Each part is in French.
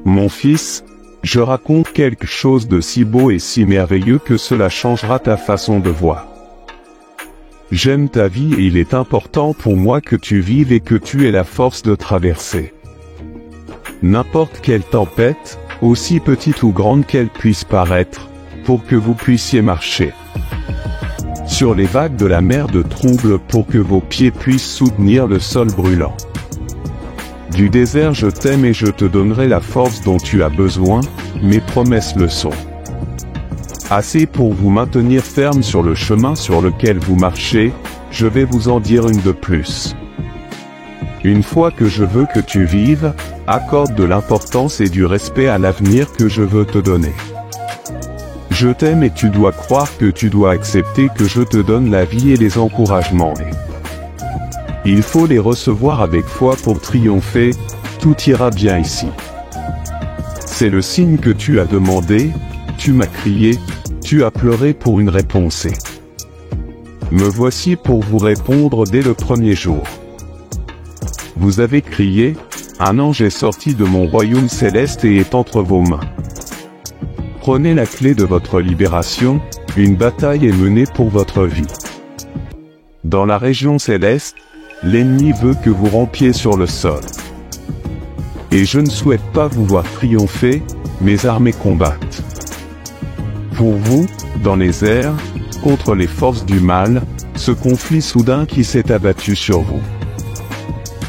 Mon fils, je raconte quelque chose de si beau et si merveilleux que cela changera ta façon de voir. J'aime ta vie et il est important pour moi que tu vives et que tu aies la force de traverser n'importe quelle tempête, aussi petite ou grande qu'elle puisse paraître, pour que vous puissiez marcher sur les vagues de la mer de trouble pour que vos pieds puissent soutenir le sol brûlant. Du désert je t'aime et je te donnerai la force dont tu as besoin, mes promesses le sont. Assez pour vous maintenir ferme sur le chemin sur lequel vous marchez, je vais vous en dire une de plus. Une fois que je veux que tu vives, accorde de l'importance et du respect à l'avenir que je veux te donner. Je t'aime et tu dois croire que tu dois accepter que je te donne la vie et les encouragements. Il faut les recevoir avec foi pour triompher, tout ira bien ici. C'est le signe que tu as demandé, tu m'as crié, tu as pleuré pour une réponse. Me voici pour vous répondre dès le premier jour. Vous avez crié, un ange est sorti de mon royaume céleste et est entre vos mains. Prenez la clé de votre libération, une bataille est menée pour votre vie. Dans la région céleste, l'ennemi veut que vous rampiez sur le sol. Et je ne souhaite pas vous voir triompher, mes armées combattent. Pour vous, dans les airs, contre les forces du mal, ce conflit soudain qui s'est abattu sur vous.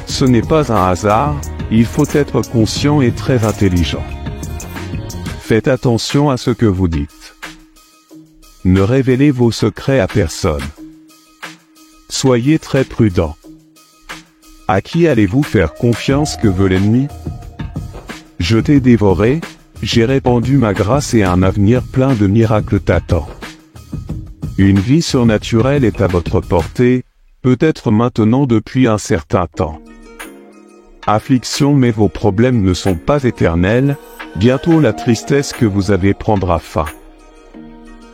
Ce n'est pas un hasard, il faut être conscient et très intelligent. Faites attention à ce que vous dites. Ne révélez vos secrets à personne. Soyez très prudent. À qui allez-vous faire confiance que veut l'ennemi? Je t'ai dévoré, j'ai répandu ma grâce et un avenir plein de miracles t'attend. Une vie surnaturelle est à votre portée, peut-être maintenant depuis un certain temps. Affliction, mais vos problèmes ne sont pas éternels, bientôt la tristesse que vous avez prendra fin.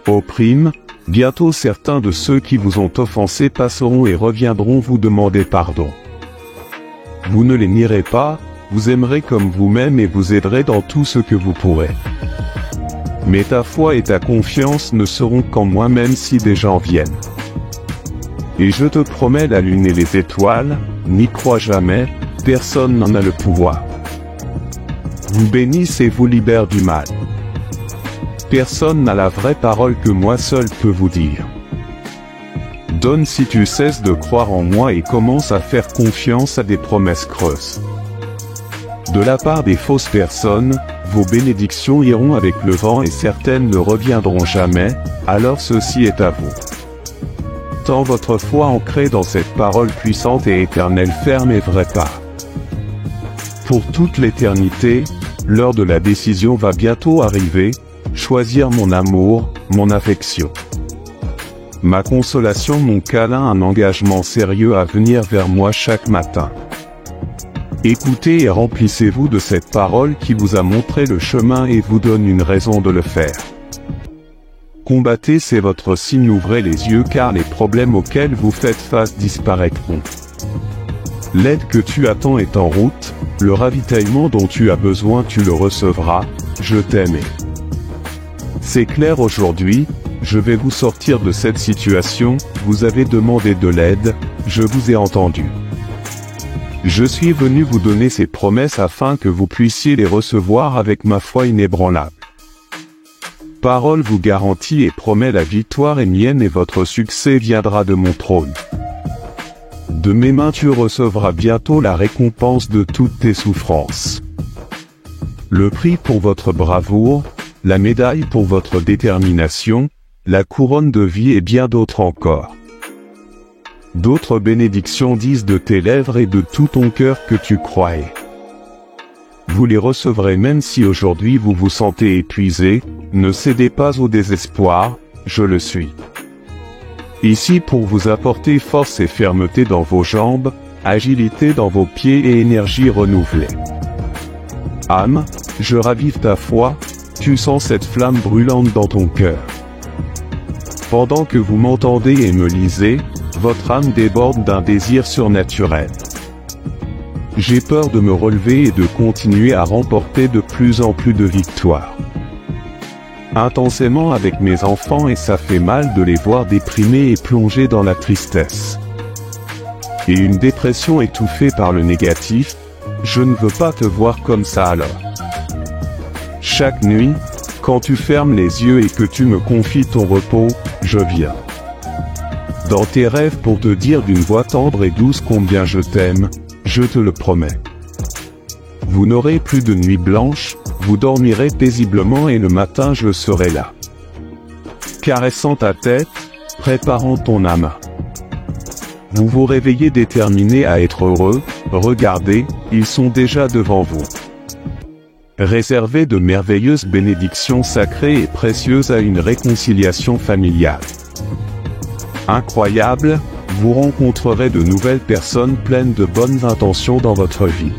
Opprim, bientôt certains de ceux qui vous ont offensé passeront et reviendront vous demander pardon. Vous ne les nierez pas, vous aimerez comme vous-même et vous aiderez dans tout ce que vous pourrez. Mais ta foi et ta confiance ne seront qu'en moi-même si des gens viennent. Et je te promets la lune et les étoiles, n'y crois jamais, personne n'en a le pouvoir. Vous bénisse et vous libère du mal. Personne n'a la vraie parole que moi seul peux vous dire. Donne si tu cesses de croire en moi et commence à faire confiance à des promesses creuses. De la part des fausses personnes, vos bénédictions iront avec le vent et certaines ne reviendront jamais, alors ceci est à vous. Tant votre foi ancrée dans cette parole puissante et éternelle ferme et vraie part. Pour toute l'éternité, l'heure de la décision va bientôt arriver, choisir mon amour, mon affection. Ma consolation, mon câlin, un engagement sérieux à venir vers moi chaque matin. Écoutez et remplissez-vous de cette parole qui vous a montré le chemin et vous donne une raison de le faire. Combattez, c'est votre signe, ouvrez les yeux car les problèmes auxquels vous faites face disparaîtront. L'aide que tu attends est en route, le ravitaillement dont tu as besoin tu le recevras, je t'aime. C'est clair aujourd'hui, je vais vous sortir de cette situation, vous avez demandé de l'aide, je vous ai entendu. Je suis venu vous donner ces promesses afin que vous puissiez les recevoir avec ma foi inébranlable. Parole vous garantit et promet la victoire est mienne et votre succès viendra de mon trône. De mes mains tu recevras bientôt la récompense de toutes tes souffrances. Le prix pour votre bravoure, la médaille pour votre détermination, la couronne de vie et bien d'autres encore. D'autres bénédictions disent de tes lèvres et de tout ton cœur que tu croyais. Vous les recevrez même si aujourd'hui vous vous sentez épuisé, ne cédez pas au désespoir, je le suis. Ici pour vous apporter force et fermeté dans vos jambes, agilité dans vos pieds et énergie renouvelée. Âme, je ravive ta foi, tu sens cette flamme brûlante dans ton cœur. Pendant que vous m'entendez et me lisez, votre âme déborde d'un désir surnaturel. j'ai peur de me relever et de continuer à remporter de plus en plus de victoires. Intensément avec mes enfants et ça fait mal de les voir déprimés et plongés dans la tristesse. Et une dépression étouffée par le négatif, je ne veux pas te voir comme ça alors. Chaque nuit, quand tu fermes les yeux et que tu me confies ton repos, je viens dans tes rêves pour te dire d'une voix tendre et douce combien je t'aime, je te le promets. Vous n'aurez plus de nuit blanche, vous dormirez paisiblement et le matin je serai là. Caressant ta tête, préparant ton âme. Vous vous réveillez déterminé à être heureux, regardez, ils sont déjà devant vous. Réservez de merveilleuses bénédictions sacrées et précieuses à une réconciliation familiale. Incroyable, vous rencontrerez de nouvelles personnes pleines de bonnes intentions dans votre vie.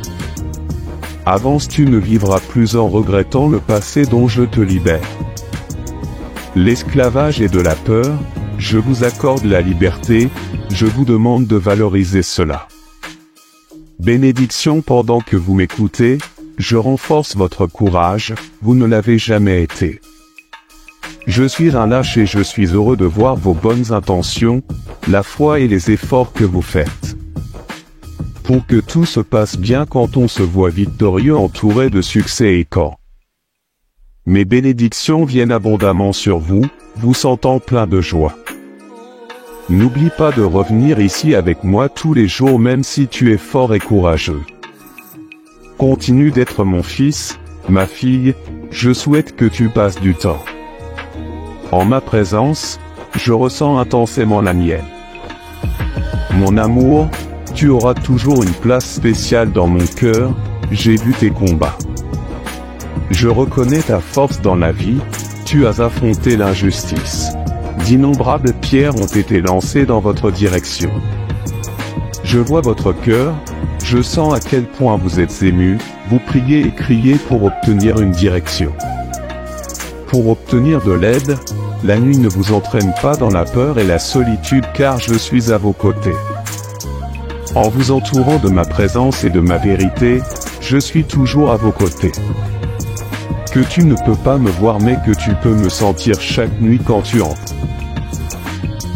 Avance, tu ne vivras plus en regrettant le passé dont je te libère. L'esclavage est de la peur, je vous accorde la liberté, je vous demande de valoriser cela. Bénédiction pendant que vous m'écoutez, je renforce votre courage, vous ne l'avez jamais été. Je suis un lâche et je suis heureux de voir vos bonnes intentions, la foi et les efforts que vous faites. Pour que tout se passe bien quand on se voit victorieux entouré de succès et quand mes bénédictions viennent abondamment sur vous, vous sentant plein de joie. N'oublie pas de revenir ici avec moi tous les jours même si tu es fort et courageux. Continue d'être mon fils, ma fille, je souhaite que tu passes du temps. En ma présence, je ressens intensément la mienne. Mon amour, tu auras toujours une place spéciale dans mon cœur, j'ai vu tes combats. Je reconnais ta force dans la vie, tu as affronté l'injustice. D'innombrables pierres ont été lancées dans votre direction. Je vois votre cœur, je sens à quel point vous êtes ému, vous priez et criez pour obtenir une direction. Pour obtenir de l'aide, la nuit ne vous entraîne pas dans la peur et la solitude car je suis à vos côtés. En vous entourant de ma présence et de ma vérité, je suis toujours à vos côtés. Que tu ne peux pas me voir mais que tu peux me sentir chaque nuit quand tu entres.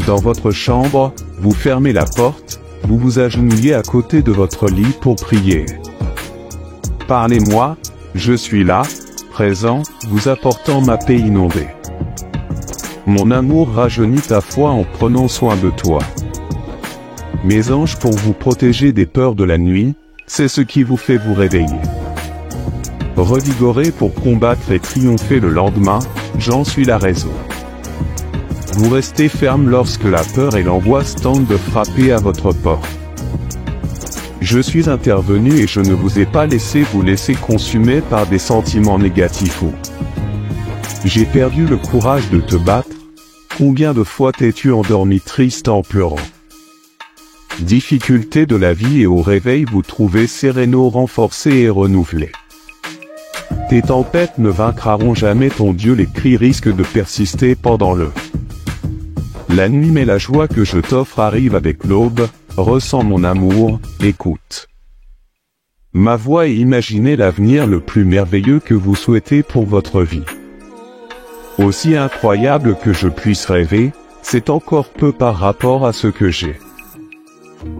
Dans votre chambre, vous fermez la porte, vous vous agenouillez à côté de votre lit pour prier. Parlez-moi, je suis là, présent, vous apportant ma paix inondée. Mon amour rajeunit ta foi en prenant soin de toi. Mes anges pour vous protéger des peurs de la nuit, c'est ce qui vous fait vous réveiller. Revigoré pour combattre et triompher le lendemain, j'en suis la raison. Vous restez ferme lorsque la peur et l'angoisse tentent de frapper à votre porte. Je suis intervenu et je ne vous ai pas laissé vous laisser consumer par des sentiments négatifs ou j'ai perdu le courage de te battre. Combien de fois t'es-tu endormi triste en pleurant? Difficultés de la vie et au réveil vous trouvez sérénaux renforcés et renouvelés. Tes tempêtes ne vaincront jamais ton Dieu, les cris risquent de persister pendant le la nuit mais la joie que je t'offre arrive avec l'aube, ressens mon amour, écoute ma voix et imaginez l'avenir le plus merveilleux que vous souhaitez pour votre vie. Aussi incroyable que je puisse rêver, c'est encore peu par rapport à ce que j'ai.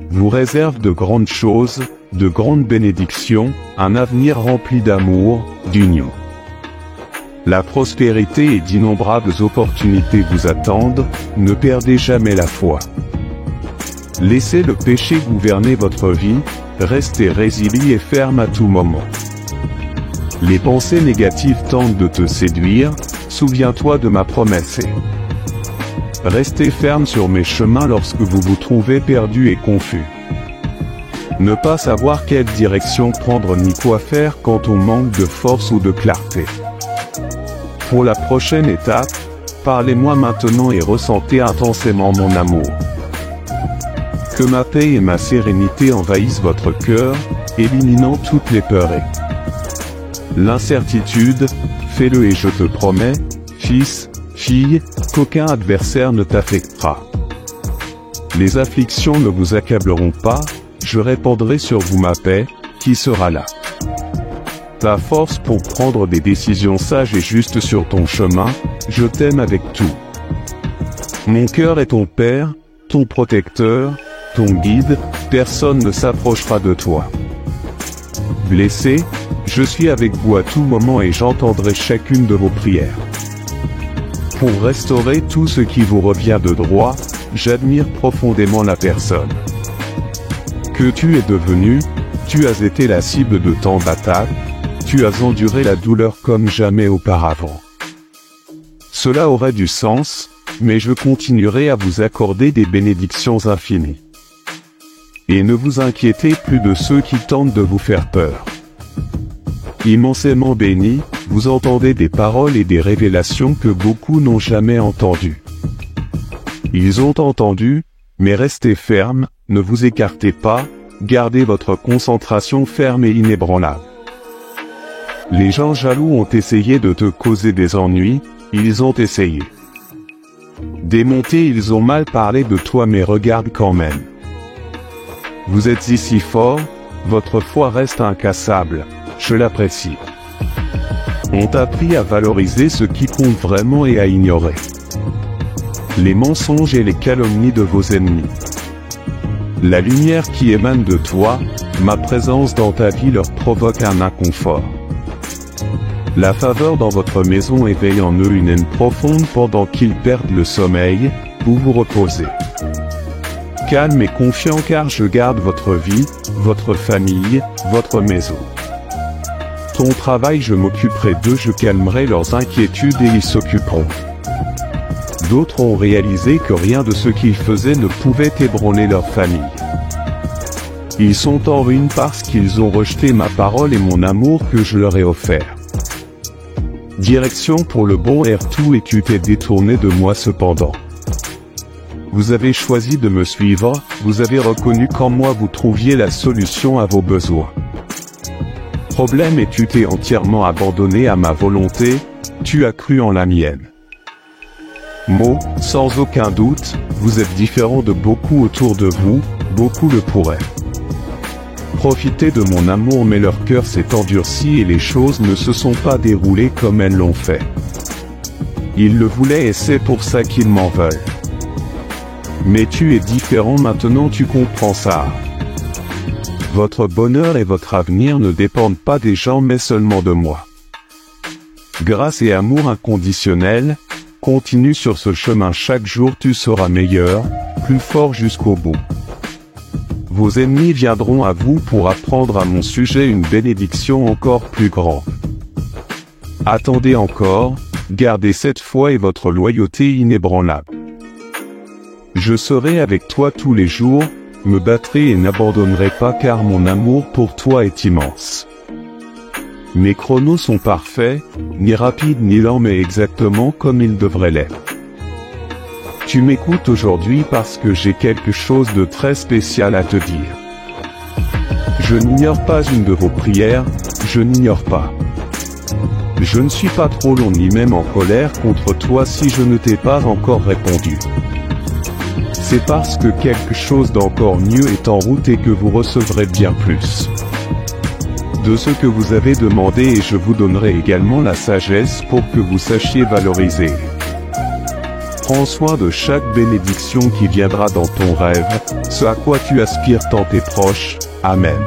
Vous réserve de grandes choses, de grandes bénédictions, un avenir rempli d'amour, d'union. La prospérité et d'innombrables opportunités vous attendent, ne perdez jamais la foi. Laissez le péché gouverner votre vie, restez résilient et ferme à tout moment. Les pensées négatives tentent de te séduire, souviens-toi de ma promesse et restez ferme sur mes chemins lorsque vous vous trouvez perdu et confus. Ne pas savoir quelle direction prendre ni quoi faire quand on manque de force ou de clarté. Pour la prochaine étape, parlez-moi maintenant et ressentez intensément mon amour. Que ma paix et ma sérénité envahissent votre cœur, éliminant toutes les peurs et l'incertitude, fais-le et je te promets, fils, fille, qu'aucun adversaire ne t'affectera. Les afflictions ne vous accableront pas, je répandrai sur vous ma paix, qui sera là. Ta force pour prendre des décisions sages et justes sur ton chemin, je t'aime avec tout. Mon cœur est ton père, ton protecteur, ton guide, personne ne s'approchera de toi. Blessé, je suis avec vous à tout moment et j'entendrai chacune de vos prières. Pour restaurer tout ce qui vous revient de droit, j'admire profondément la personne que tu es devenue. Tu as été la cible de tant d'attaques, tu as enduré la douleur comme jamais auparavant. Cela aurait du sens, mais je continuerai à vous accorder des bénédictions infinies. Et ne vous inquiétez plus de ceux qui tentent de vous faire peur. Immensément béni, vous entendez des paroles et des révélations que beaucoup n'ont jamais entendues. Ils ont entendu, mais restez fermes, ne vous écartez pas, gardez votre concentration ferme et inébranlable. Les gens jaloux ont essayé de te causer des ennuis, ils ont essayé. Démontés, ils ont mal parlé de toi mais regarde quand même. Vous êtes ici fort, votre foi reste incassable, je l'apprécie. On t'a appris à valoriser ce qui compte vraiment et à ignorer les mensonges et les calomnies de vos ennemis. La lumière qui émane de toi, ma présence dans ta vie leur provoque un inconfort. La faveur dans votre maison éveille en eux une haine profonde pendant qu'ils perdent le sommeil, vous vous reposez. Calme et confiant car je garde votre vie, votre famille, votre maison. Ton travail je m'occuperai d'eux, je calmerai leurs inquiétudes et ils s'occuperont. D'autres ont réalisé que rien de ce qu'ils faisaient ne pouvait ébranler leur famille. Ils sont en ruine parce qu'ils ont rejeté ma parole et mon amour que je leur ai offert. Direction pour le bon R2 et tu t'es détourné de moi cependant. Vous avez choisi de me suivre, vous avez reconnu qu'en moi vous trouviez la solution à vos besoins. Problème et tu t'es entièrement abandonné à ma volonté, tu as cru en la mienne. Mot, sans aucun doute, vous êtes différent de beaucoup autour de vous, beaucoup le pourraient. Profitez de mon amour mais leur cœur s'est endurci et les choses ne se sont pas déroulées comme elles l'ont fait. Ils le voulaient et c'est pour ça qu'ils m'en veulent. Mais tu es différent maintenant, tu comprends ça. Votre bonheur et votre avenir ne dépendent pas des gens mais seulement de moi. Grâce et amour inconditionnel, continue sur ce chemin, chaque jour tu seras meilleur, plus fort jusqu'au bout. Vos ennemis viendront à vous pour apprendre à mon sujet une bénédiction encore plus grande. Attendez encore, gardez cette foi et votre loyauté inébranlable. Je serai avec toi tous les jours, me battrai et n'abandonnerai pas car mon amour pour toi est immense. Mes chronos sont parfaits, ni rapides ni lents mais exactement comme ils devraient l'être. Tu m'écoutes aujourd'hui parce que j'ai quelque chose de très spécial à te dire. Je n'ignore pas une de vos prières, je n'ignore pas. Je ne suis pas trop long ni même en colère contre toi si je ne t'ai pas encore répondu. C'est parce que quelque chose d'encore mieux est en route et que vous recevrez bien plus de ce que vous avez demandé et je vous donnerai également la sagesse pour que vous sachiez valoriser. Prends soin de chaque bénédiction qui viendra dans ton rêve, ce à quoi tu aspires tant tes proches. Amen.